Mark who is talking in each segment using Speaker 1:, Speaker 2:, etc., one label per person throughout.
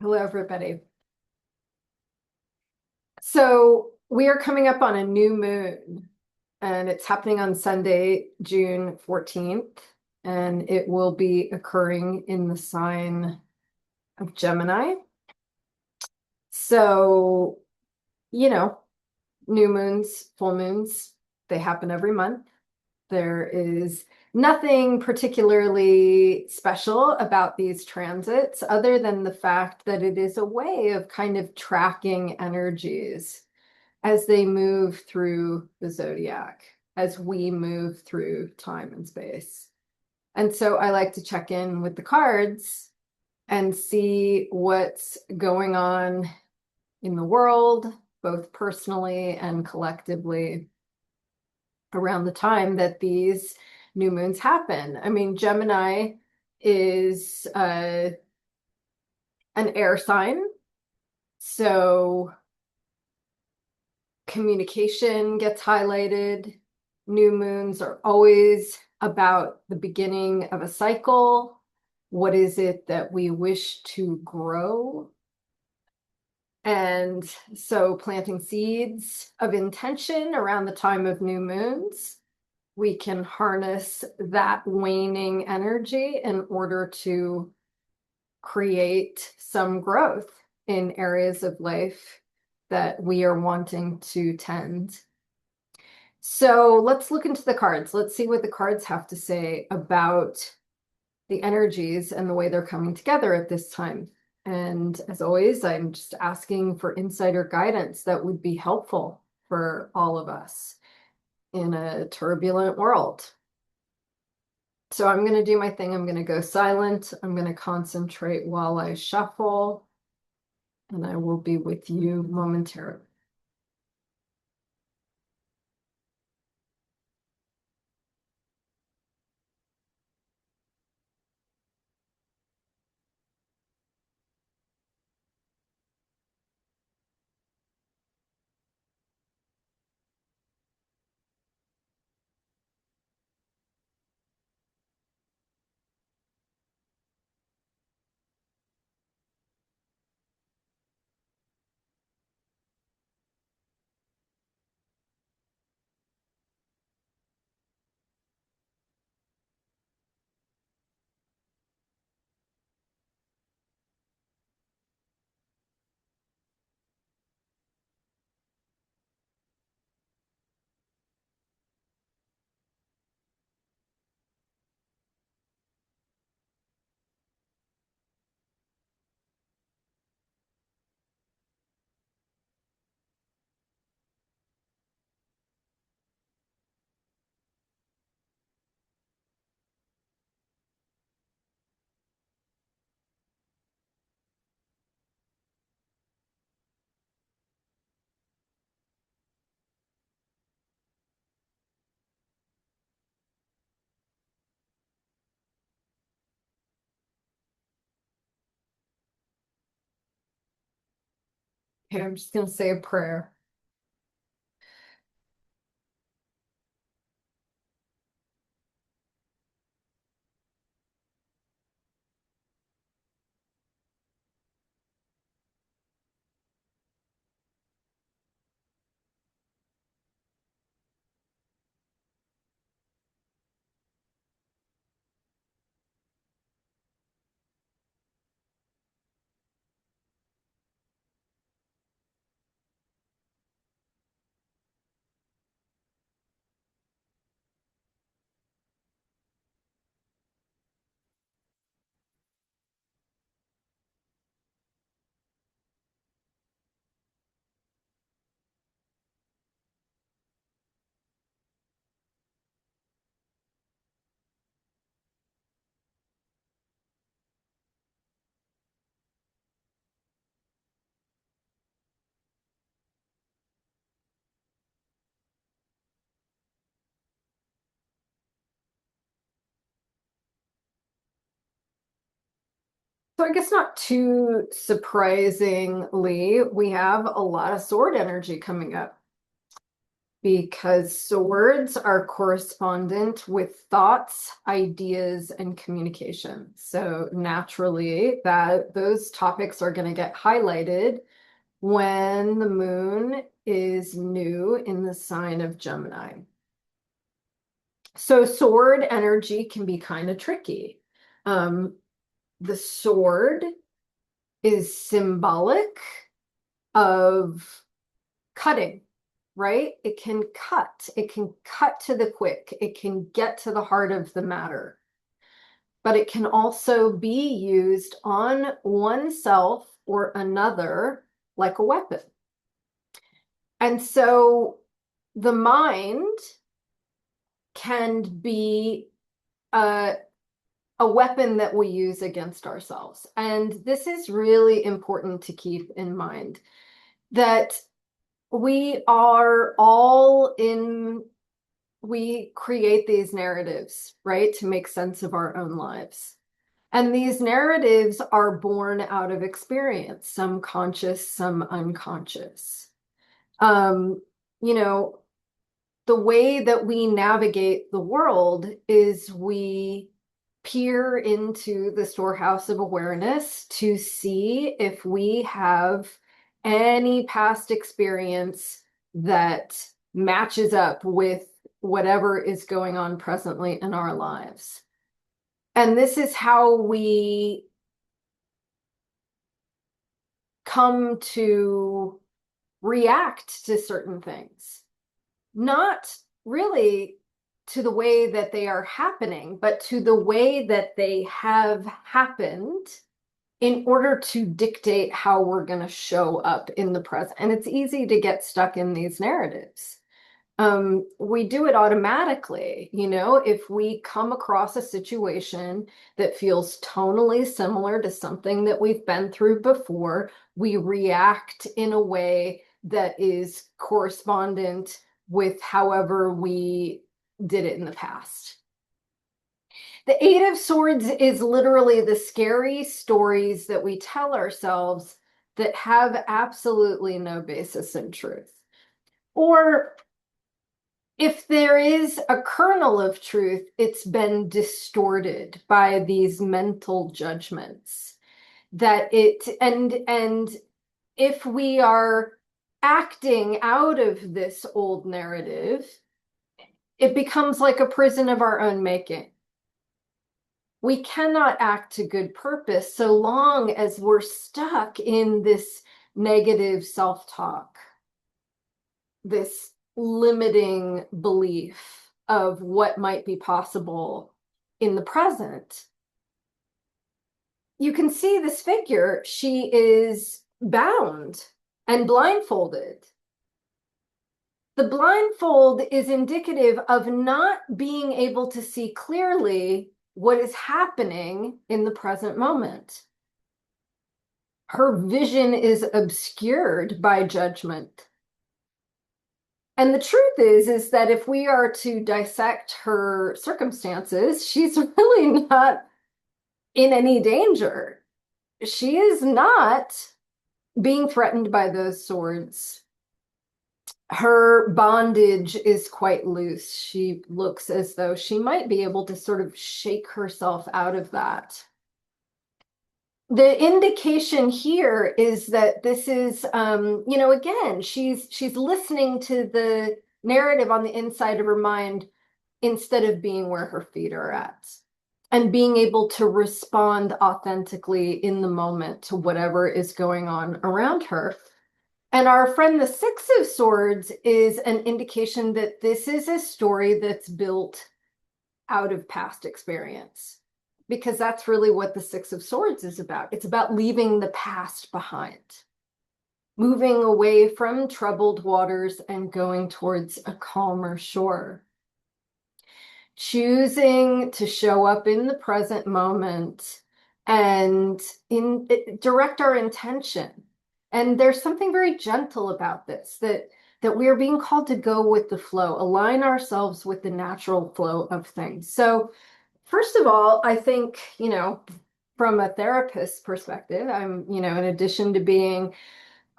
Speaker 1: Hello, everybody. So we are coming up on a new moon, and it's happening on Sunday, June 14th, and it will be occurring in the sign of Gemini. So, you know, new moons, full moons, they happen every month. There is nothing particularly special about these transits other than the fact that it is a way of kind of tracking energies as they move through the zodiac, as we move through time and space. And so I like to check in with the cards and see what's going on in the world, both personally and collectively, around the time that these new moons happen. I mean, Gemini is an air sign, so communication gets highlighted. New moons are always about the beginning of a cycle. What is it that we wish to grow? And so planting seeds of intention around the time of new moons, we can harness that waning energy in order to create some growth in areas of life that we are wanting to tend. So let's look into the cards. Let's see what the cards have to say about the energies and the way they're coming together at this time. And as always, I'm just asking for insider guidance that would be helpful for all of us in a turbulent world. So I'm going to do my thing. I'm going to go silent. I'm going to concentrate while I shuffle, and I will be with you momentarily. Okay, I'm just going to say a prayer. So I guess not too surprisingly, we have a lot of sword energy coming up. because swords are correspondent with thoughts, ideas, and communication. So naturally, that those topics are going to get highlighted when the moon is new in the sign of Gemini. So sword energy can be kind of tricky. The sword is symbolic of cutting, right? It can cut to the quick, it can get to the heart of the matter, but it can also be used on oneself or another like a weapon. And so the mind can be a weapon that we use against ourselves. And this is really important to keep in mind, that we are all in, we create these narratives, right, to make sense of our own lives. And these narratives are born out of experience, some conscious, some unconscious. You know, the way that we navigate the world is we peer into the storehouse of awareness to see if we have any past experience that matches up with whatever is going on presently in our lives. And this is how we come to react to certain things. Not really to the way that they are happening, but to the way that they have happened in order to dictate how we're going to show up in the present. And it's easy to get stuck in these narratives. We do it automatically. You know, if we come across a situation that feels tonally similar to something that we've been through before, we react in a way that is correspondent with however we did it in the past. The Eight of Swords is literally the scary stories that we tell ourselves that have absolutely no basis in truth. Or if there is a kernel of truth, it's been distorted by these mental judgments. And if we are acting out of this old narrative, it becomes like a prison of our own making. We cannot act to good purpose so long as we're stuck in this negative self-talk, this limiting belief of what might be possible in the present. You can see this figure, she is bound and blindfolded. The blindfold is indicative of not being able to see clearly what is happening in the present moment. Her vision is obscured by judgment. And the truth is that if we are to dissect her circumstances, she's really not in any danger. She is not being threatened by those swords. Her bondage is quite loose. She looks as though she might be able to sort of shake herself out of that. The indication here is that this is, you know, again, she's listening to the narrative on the inside of her mind instead of being where her feet are at and being able to respond authentically in the moment to whatever is going on around her. And our friend, the Six of Swords, is an indication that this is a story that's built out of past experience, because that's really what the Six of Swords is about. It's about leaving the past behind, moving away from troubled waters and going towards a calmer shore. Choosing to show up in the present moment and direct our intention. And there's something very gentle about this, that we are being called to go with the flow, align ourselves with the natural flow of things. So first of all, I think, you know, from a therapist's perspective, I'm, you know, in addition to being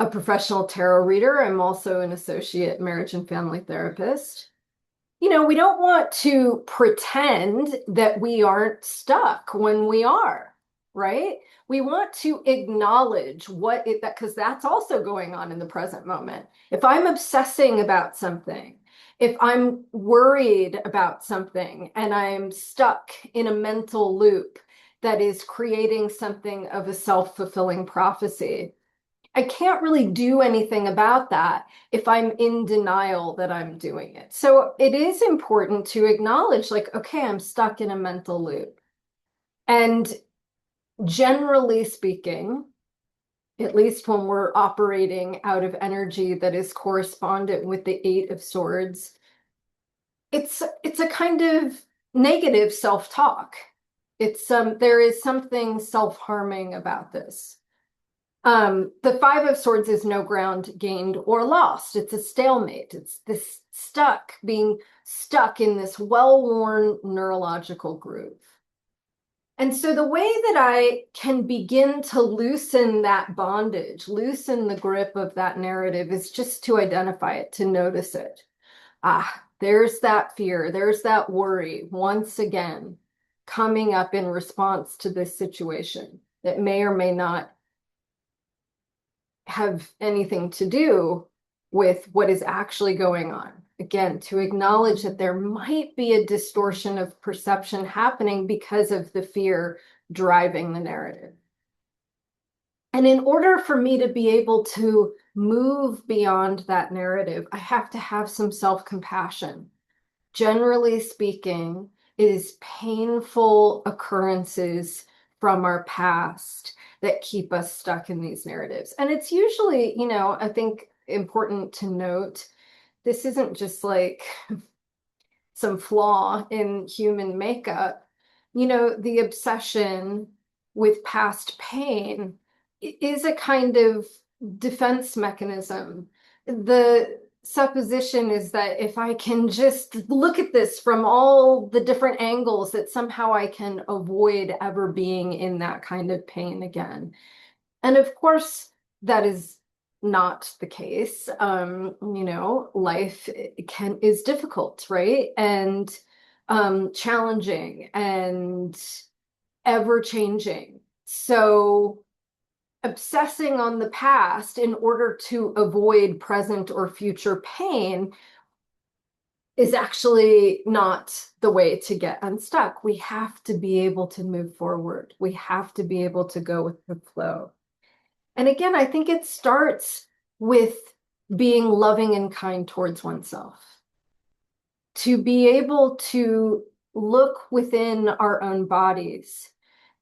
Speaker 1: a professional tarot reader. I'm also an associate marriage and family therapist. We don't want to pretend that we aren't stuck when we are, right? We want to acknowledge that, because that's also going on in the present moment. If I'm obsessing about something, if I'm worried about something and I'm stuck in a mental loop that is creating something of a self-fulfilling prophecy, I can't really do anything about that if I'm in denial that I'm doing it. So it is important to acknowledge, like, okay, I'm stuck in a mental loop. And generally speaking, at least when we're operating out of energy that is correspondent with the Eight of Swords, it's a kind of negative self-talk. There is something self-harming about this. The Five of Swords is no ground gained or lost. It's a stalemate. It's this being stuck in this well-worn neurological groove. And so the way that I can begin to loosen that bondage, loosen the grip of that narrative, is just to identify it, to notice it. There's that fear, there's that worry, once again, coming up in response to this situation that may or may not have anything to do with what is actually going on. Again, to acknowledge that there might be a distortion of perception happening because of the fear driving the narrative. And in order for me to be able to move beyond that narrative, I have to have some self-compassion. Generally speaking, it is painful occurrences from our past that keep us stuck in these narratives. And it's usually, I think important to note, this isn't just like some flaw in human makeup. The obsession with past pain is a kind of defense mechanism. The supposition is that if I can just look at this from all the different angles, that somehow I can avoid ever being in that kind of pain again. And of course, that is not the case. Life is difficult, right? And challenging and ever changing. So obsessing on the past in order to avoid present or future pain is actually not the way to get unstuck. We have to be able to move forward. We have to be able to go with the flow. And again, I think it starts with being loving and kind towards oneself. To be able to look within our own bodies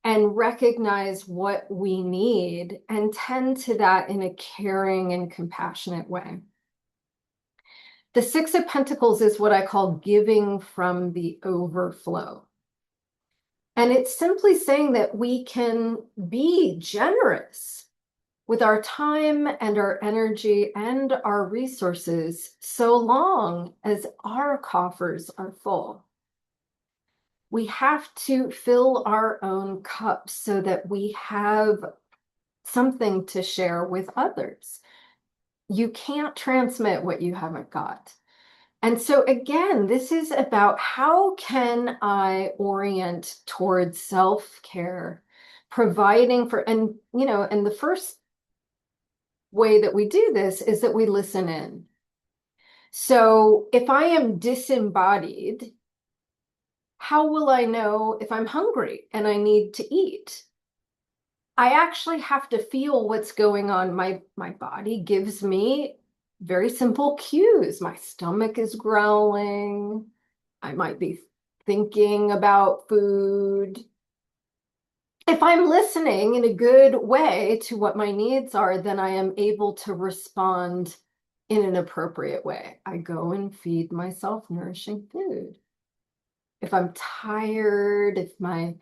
Speaker 1: and recognize what we need and tend to that in a caring and compassionate way. The Six of Pentacles is what I call giving from the overflow. And it's simply saying that we can be generous with our time and our energy and our resources so long as our coffers are full. We have to fill our own cups so that we have something to share with others. You can't transmit what you haven't got. And so again, this is about how can I orient towards self-care, providing for, and the first way that we do this is that we listen in. So if I am disembodied, how will I know if I'm hungry and I need to eat? I actually have to feel what's going on. My body gives me very simple cues. My stomach is growling. I might be thinking about food. If I'm listening in a good way to what my needs are, then I am able to respond in an appropriate way. I go and feed myself nourishing food. If I'm tired, if my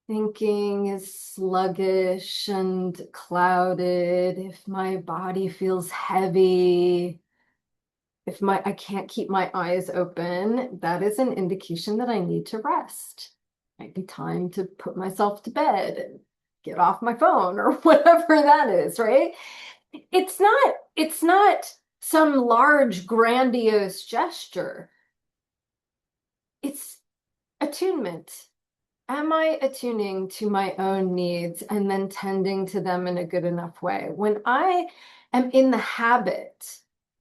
Speaker 1: thinking is sluggish and clouded, if my body feels heavy, if I can't keep my eyes open, that is an indication that I need to rest. Might be time to put myself to bed and get off my phone or whatever that is, right? it's not some large, grandiose gesture. It's attunement. Am I attuning to my own needs and then tending to them in a good enough way? When I am in the habit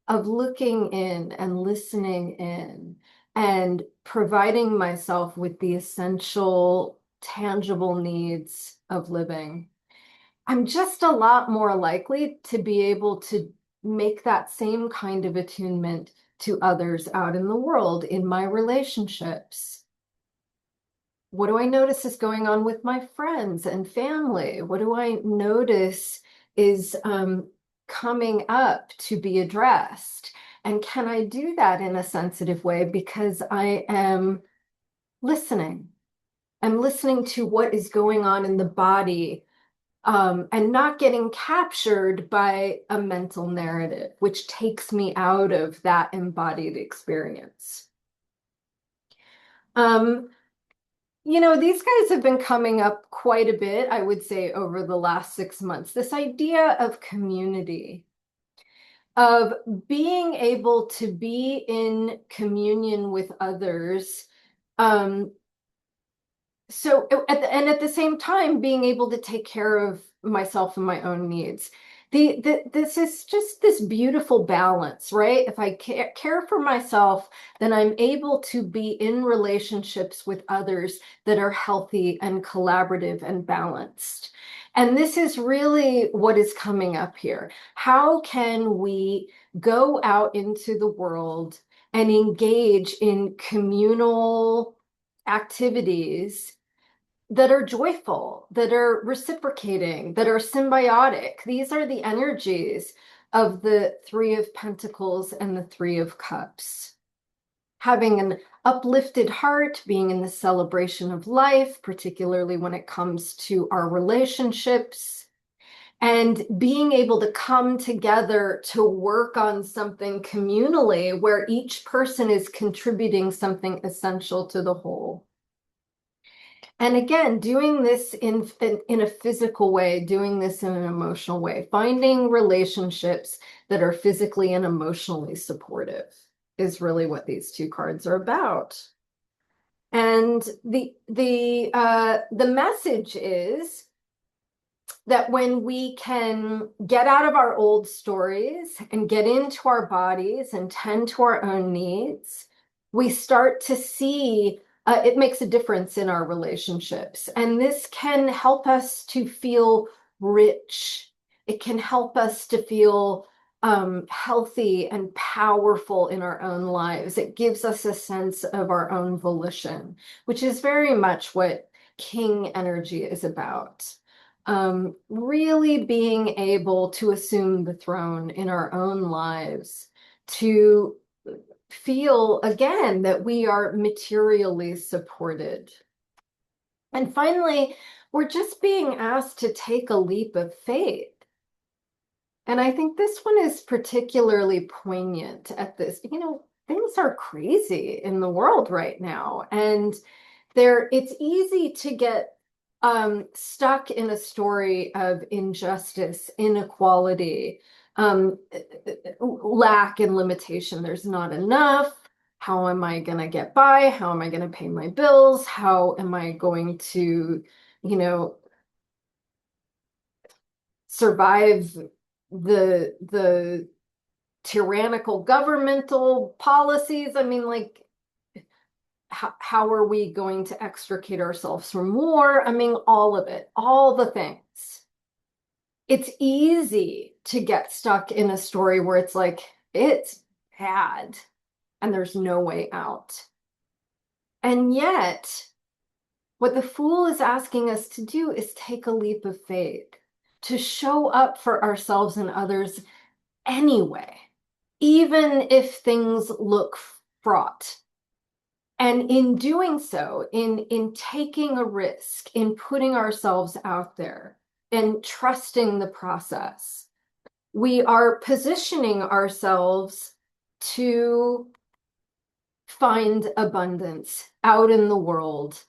Speaker 1: of looking in and listening in and providing myself with the essential, tangible needs of living, I'm just a lot more likely to be able to make that same kind of attunement to others out in the world, in my relationships. What do I notice is going on with my friends and family? What do I notice is coming up to be addressed? And can I do that in a sensitive way because I am listening? I'm listening to what is going on in the body, and not getting captured by a mental narrative, which takes me out of that embodied experience. Um, these guys have been coming up quite a bit, I would say, over the last 6 months. This idea of community, of being able to be in communion with others. Um, and at the same time, being able to take care of myself and my own needs. This is just this beautiful balance, right? If I care for myself, then I'm able to be in relationships with others that are healthy and collaborative and balanced. And this is really what is coming up here. How can we go out into the world and engage in communal activities that are joyful, that are reciprocating, that are symbiotic? These are the energies of the Three of Pentacles and the Three of Cups. Having an uplifted heart, being in the celebration of life, particularly when it comes to our relationships, and being able to come together to work on something communally where each person is contributing something essential to the whole. And again, doing this in a physical way, doing this in an emotional way, finding relationships that are physically and emotionally supportive is really what these two cards are about. And the message is that when we can get out of our old stories and get into our bodies and tend to our own needs, we start to see it makes a difference in our relationships. And this can help us to feel rich. It can help us to feel healthy and powerful in our own lives. It gives us a sense of our own volition, which is very much what King energy is about. Really being able to assume the throne in our own lives, to feel again that we are materially supported. And finally, we're just being asked to take a leap of faith. And I think this one is particularly poignant at this. Things are crazy in the world right now, and it's easy to get stuck in a story of injustice, inequality, lack and limitation. There's not enough. How am I going to get by? How am I going to pay my bills? How am I going to, you know, survive the tyrannical governmental policies? I mean, like, how are we going to extricate ourselves from war? I mean, all of it, all the things. It's easy to get stuck in a story where it's like, it's bad and there's no way out. And yet, what the Fool is asking us to do is take a leap of faith, to show up for ourselves and others anyway, even if things look fraught. And in doing so, in taking a risk, in putting ourselves out there and trusting the process, we are positioning ourselves to find abundance out in the world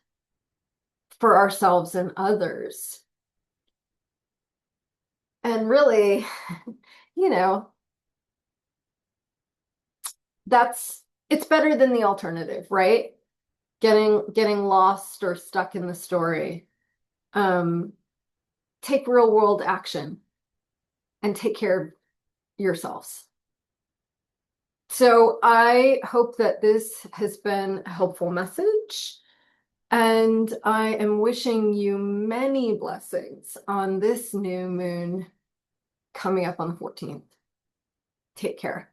Speaker 1: for ourselves and others. And really, you know, it's better than the alternative, right? Getting lost or stuck in the story. Um, take real world action and take care of yourselves. So I hope that this has been a helpful message. And I am wishing you many blessings on this new moon coming up on the 14th. Take care.